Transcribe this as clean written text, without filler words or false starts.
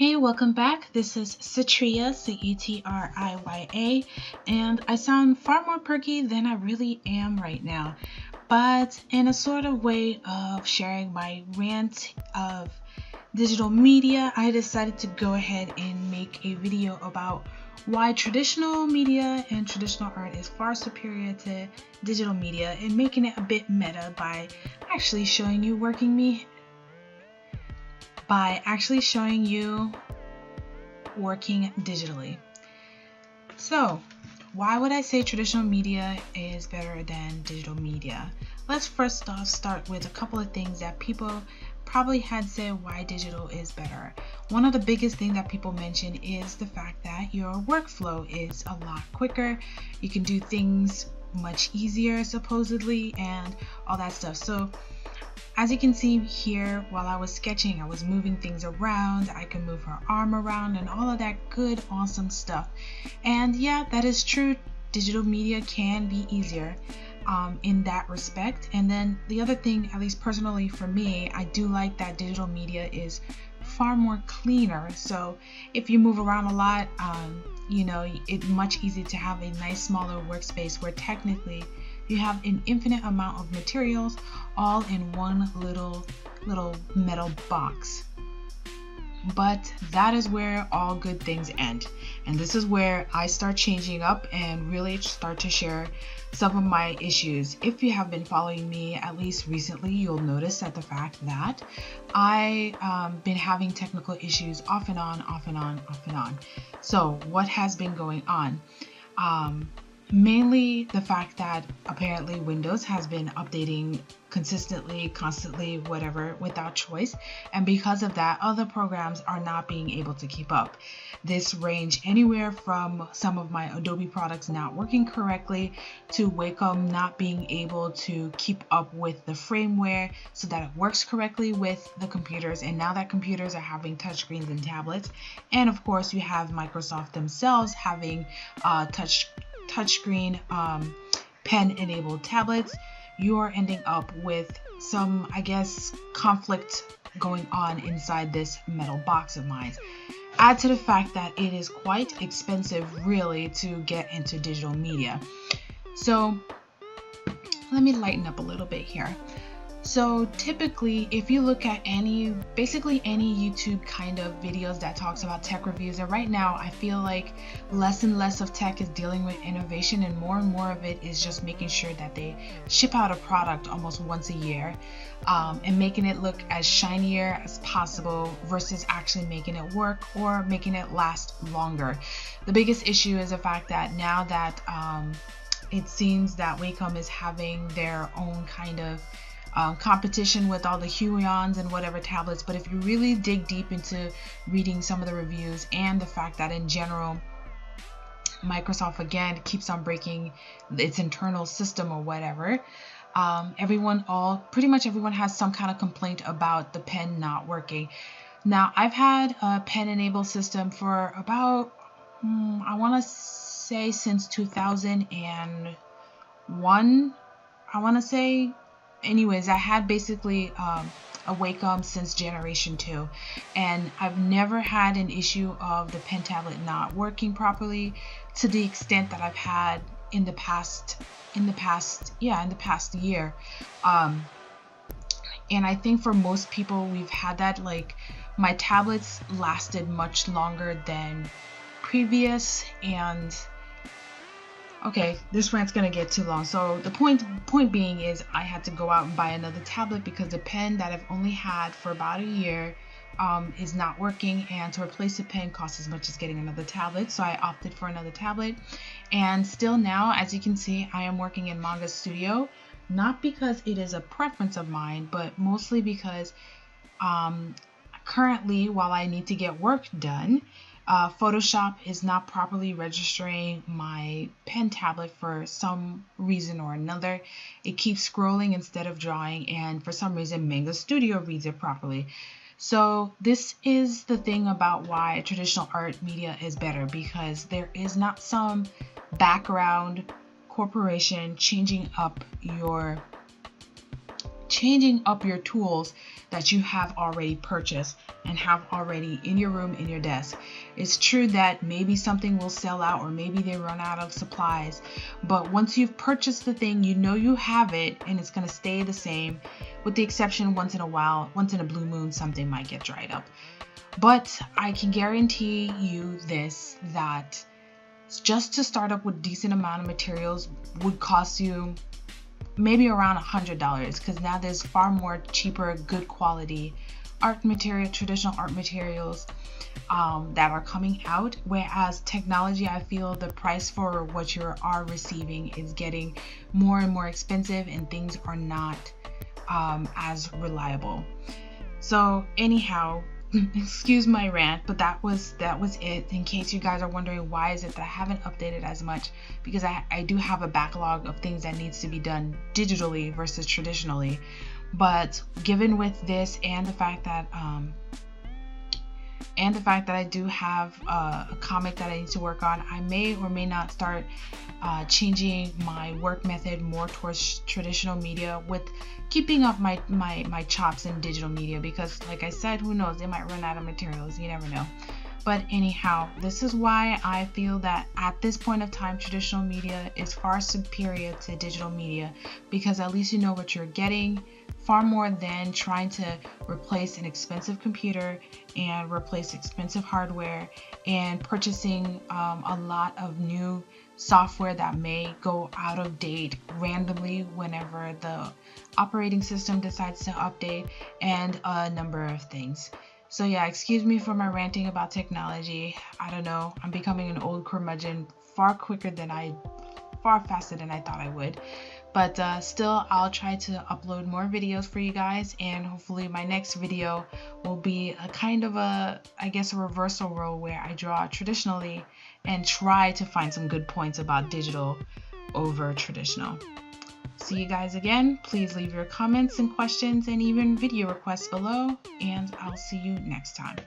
Hey, welcome back. This is Cetriya, C-E-T-R-I-Y-A, and I sound far more perky than I really am right now, but in a sort of way of sharing my rant of digital media, I decided to go ahead and make a video about why traditional media and traditional art is far superior to digital media, and making it a bit meta by actually showing you working digitally. So, why would I say traditional media is better than digital media? Let's first off start with a couple of things that people probably had said why digital is better. One of the biggest things that people mention is the fact that your workflow is a lot quicker. You can do things much easier, supposedly, and all that stuff. So as you can see here, while I was sketching, I was moving things around. I can move her arm around and all of that good, awesome stuff. And yeah, that is true. Digital media can be easier in that respect. And then the other thing, at least personally for me, I do like that digital media is far more cleaner. So if you move around a lot, it's much easier to have a nice smaller workspace where technically you have an infinite amount of materials all in one little metal box. But that is where all good things end. And this is where I start changing up and really start to share some of my issues. If you have been following me at least recently, you'll notice that the fact that I've been having technical issues off and on. So what has been going on? Mainly the fact that apparently Windows has been updating consistently, constantly, whatever, without choice. And because of that, other programs are not being able to keep up. This range anywhere from some of my Adobe products not working correctly to Wacom not being able to keep up with the firmware so that it works correctly with the computers. And now that computers are having touchscreens and tablets, and of course you have Microsoft themselves having touchscreen pen enabled tablets, you're ending up with some, I guess, conflict going on inside this metal box of mine. Add to the fact that it is quite expensive really to get into digital media. So let me lighten up a little bit here. So typically, if you look at basically any YouTube kind of videos that talks about tech reviews, and right now I feel like less and less of tech is dealing with innovation, and more of it is just making sure that they ship out a product almost once a year and making it look as shinier as possible versus actually making it work or making it last longer. The biggest issue is the fact that now that it seems that Wacom is having their own kind of competition with all the Huions and whatever tablets, but if you really dig deep into reading some of the reviews and the fact that in general Microsoft again keeps on breaking its internal system or whatever, pretty much everyone has some kind of complaint about the pen not working. Now I've had a pen enabled system for about I want to say since 2001. I want to say. Anyways, I had basically a Wacom since generation 2, and I've never had an issue of the pen tablet not working properly to the extent that I've had in the past year. And I think for most people we've had that. Like my tablets lasted much longer than previous, and okay, this rant's gonna get too long. So the point being is I had to go out and buy another tablet because the pen that I've only had for about a year is not working, and to replace the pen costs as much as getting another tablet. So I opted for another tablet, and still now, as you can see, I am working in Manga Studio, not because it is a preference of mine, but mostly because currently, while I need to get work done, Photoshop is not properly registering my pen tablet for some reason or another. It keeps scrolling instead of drawing, and for some reason Manga Studio reads it properly. So this is the thing about why traditional art media is better, because there is not some background corporation changing up your changing up your tools that you have already purchased and have already in your room, in your desk. It's true that maybe something will sell out or maybe they run out of supplies, but once you've purchased the thing, you know you have it and it's going to stay the same, with the exception once in a while, once in a blue moon, something might get dried up. But I can guarantee you this, that just to start up with decent amount of materials would cost you maybe around $100, because now there's far more cheaper, good quality art material, traditional art materials that are coming out, whereas technology, I feel the price for what you are receiving is getting more and more expensive and things are not as reliable. So anyhow, excuse my rant, but that was it. In case you guys are wondering why is it that I haven't updated as much, because I do have a backlog of things that needs to be done digitally versus traditionally. But given with this and the fact that I do have a comic that I need to work on, I may or may not start changing my work method more towards traditional media, with keeping up my chops in digital media, because like I said, who knows, they might run out of materials, you never know. But anyhow, this is why I feel that at this point of time, traditional media is far superior to digital media, because at least you know what you're getting, far more than trying to replace an expensive computer and replace expensive hardware and purchasing a lot of new software that may go out of date randomly whenever the operating system decides to update, and a number of things. So yeah, excuse me for my ranting about technology. I don't know, I'm becoming an old curmudgeon far faster than I thought I would. But still, I'll try to upload more videos for you guys, and hopefully my next video will be a kind of a reversal role where I draw traditionally and try to find some good points about digital over traditional. See you guys again. Please leave your comments and questions and even video requests below, and I'll see you next time.